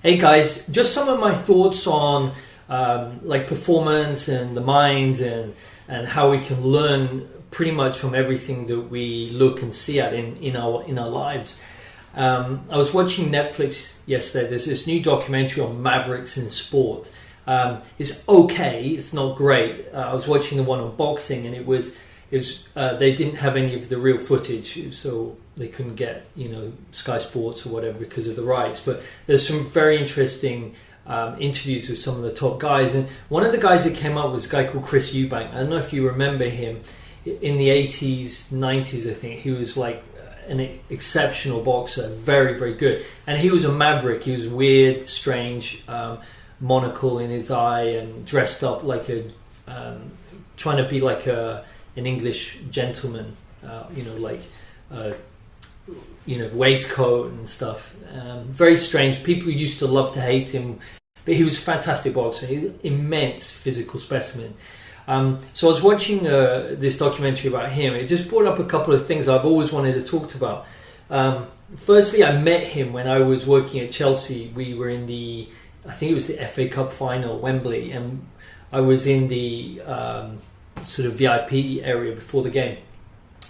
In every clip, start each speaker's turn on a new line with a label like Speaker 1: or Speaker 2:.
Speaker 1: Hey guys, just some of my thoughts on like performance and the mind and how we can learn pretty much from everything that we look and see at in our lives. I was watching Netflix yesterday. There's this new documentary on Mavericks in sport. It's okay, it's not great. I was watching the one on boxing, and it was they didn't have any of the real footage, so they couldn't get Sky Sports or whatever because of the rights. But there's some very interesting interviews with some of the top guys, and one of the guys that came up was a guy called Chris Eubank. I don't know if you remember him. In the 80s, 90s, I think he was like an exceptional boxer, very, very good. And he was a maverick. He was weird, strange, monocle in his eye, and dressed up like trying to be like an English gentleman, waistcoat and stuff. Very strange. People used to love to hate him, but he was a fantastic boxer. He was an immense physical specimen. So I was watching this documentary about him. It just brought up a couple of things I've always wanted to talk about. Firstly, I met him when I was working at Chelsea. We were in I think it was the FA Cup final, Wembley, and I was in the sort of VIP area before the game.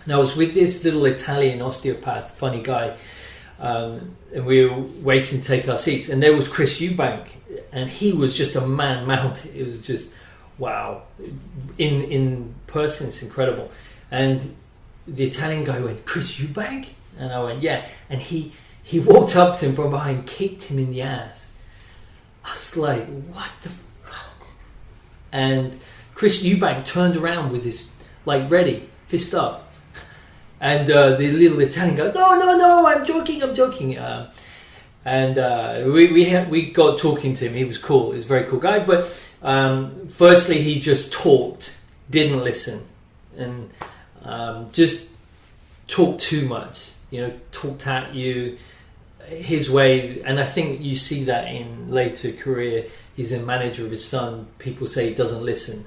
Speaker 1: And I was with this little Italian osteopath, funny guy, and we were waiting to take our seats. And there was Chris Eubank, and he was just a man mounted. It was just wow. In person, it's incredible. And the Italian guy went, "Chris Eubank?" And I went, "Yeah." And he walked up to him from behind, kicked him in the ass. I was like, "What the fuck?" And Chris Eubank turned around with his, like, ready, fist up. And the little Italian guy, no, I'm joking. We got talking to him. He was cool. He was a very cool guy. But firstly, he just talked, didn't listen, and just talked too much. Talked at you his way. And I think you see that in later career. He's a manager of his son. People say he doesn't listen.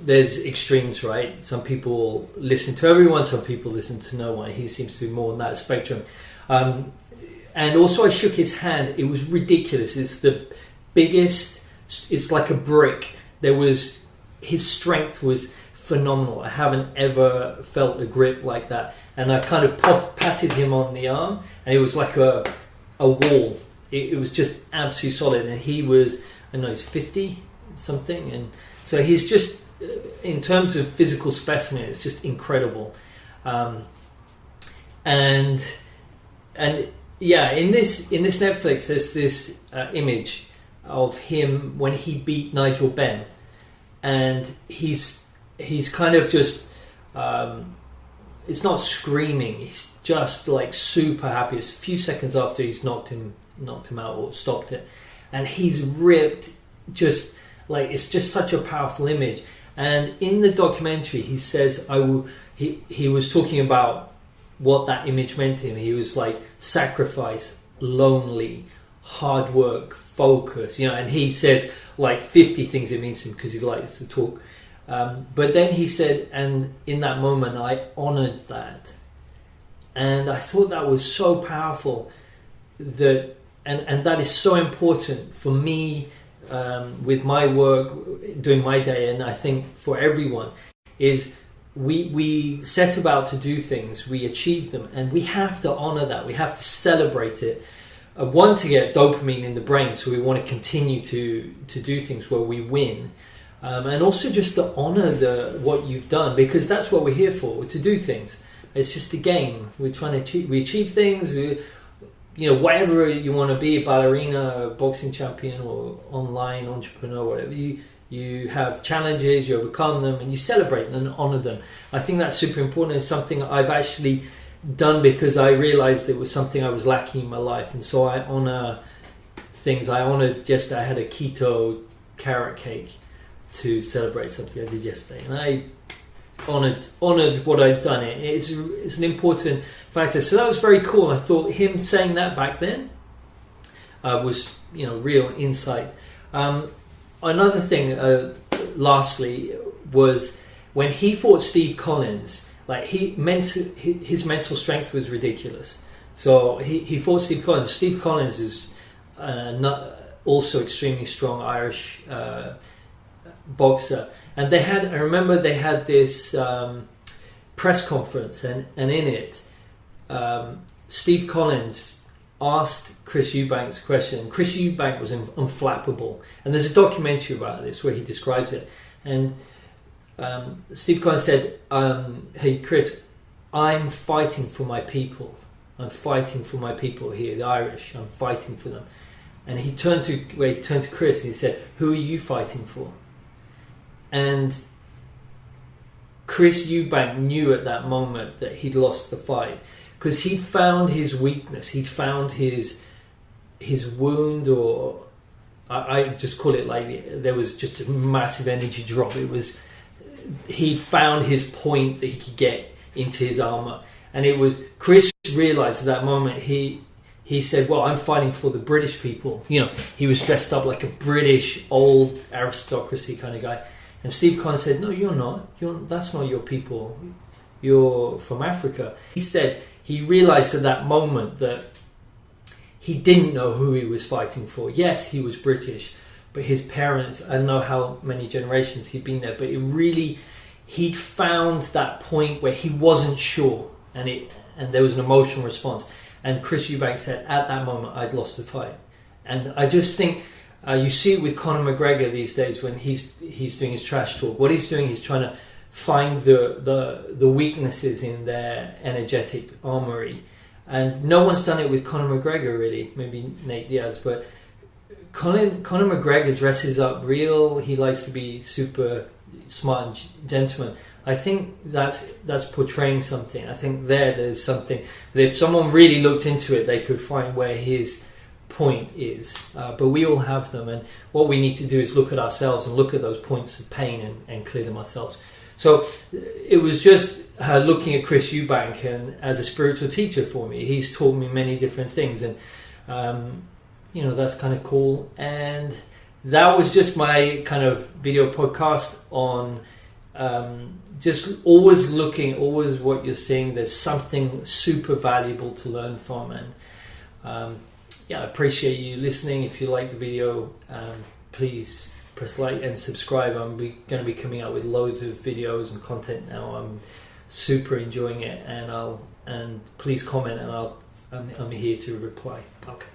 Speaker 1: There's extremes, right? Some people listen to everyone, some people listen to no one. He seems to be more on that spectrum. And also I shook his hand. It was ridiculous. It's the biggest, it's like a brick. His strength was phenomenal. I haven't ever felt a grip like that. And I kind of patted him on the arm, and it was like a wall. It was just absolutely solid. And he was, I don't know, he's 50 something, and so he's just, in terms of physical specimen, it's just incredible. And yeah, in this Netflix, there's this image of him when he beat Nigel Benn, and he's kind of just, it's not screaming. He's just like super happy. It's a few seconds after he's knocked him out or stopped it, and he's ripped. Just like, it's just such a powerful image. And in the documentary, he says, he was talking about what that image meant to him. He was like, sacrifice, lonely, hard work, focus, and he says like 50 things it means to him because he likes to talk. But then he said, and in that moment, I honored that. And I thought that was so powerful, and that is so important for me, with my work, doing my day, and I think for everyone, is we set about to do things, we achieve them, and we have to honor that. We have to celebrate it. One, to get dopamine in the brain, so we want to continue to do things where we win, and also just to honor what you've done, because that's what we're here for, to do things. It's just a game. We're trying to achieve things. Whatever you want to be, a ballerina, a boxing champion, or online entrepreneur, whatever, you have challenges, you overcome them, and you celebrate them and honor them. I think that's super important. It's something I've actually done because I realized it was something I was lacking in my life, and so I honor things. I honored yesterday. I had a keto carrot cake to celebrate something I did yesterday, and I honored what I'd done. It's an important factor. So that was very cool. I thought him saying that back then was real insight. Another thing, lastly, was when he fought Steve Collins. Like his mental strength was ridiculous. So he fought Steve Collins. Steve Collins is not also extremely strong Irish boxer, and I remember they had this press conference, and in it, Steve Collins asked Chris Eubanks a question. Chris Eubanks was unflappable, and there's a documentary about this where he describes it. And Steve Collins said, "Hey Chris, I'm fighting for my people. I'm fighting for my people here, the Irish. I'm fighting for them." And he turned to Chris and he said, "Who are you fighting for?" And Chris Eubank knew at that moment that he'd lost the fight, because he'd found his weakness, he'd found his wound, or I just call it like there was just a massive energy drop. He'd found his point that he could get into his armour, and it was Chris realised at that moment. He said, "Well, I'm fighting for the British people." He was dressed up like a British old aristocracy kind of guy. And Steve Collins said, "No, you're not. That's not your people. You're from Africa." He said he realised at that moment that he didn't know who he was fighting for. Yes, he was British, but his parents, I don't know how many generations he'd been there, but he'd found that point where he wasn't sure, and there was an emotional response. And Chris Eubank said, at that moment, I'd lost the fight. And I just think you see it with Conor McGregor these days when he's doing his trash talk. What he's doing is trying to find the weaknesses in their energetic armory. And no one's done it with Conor McGregor, really. Maybe Nate Diaz, but Conor McGregor dresses up real. He likes to be super smart and gentleman. I think that's portraying something. I think there's something that if someone really looked into it, they could find where his point is. But we all have them, and what we need to do is look at ourselves and look at those points of pain and clear them ourselves. So it was just looking at Chris Eubank and as a spiritual teacher for me. He's taught me many different things, and that's kind of cool. And that was just my kind of video podcast on just always what you're seeing. There's something super valuable to learn from, and I appreciate you listening. If you like the video, please press like and subscribe. I'm going to be coming out with loads of videos and content now. I'm super enjoying it, and please comment, and I'm here to reply. Okay.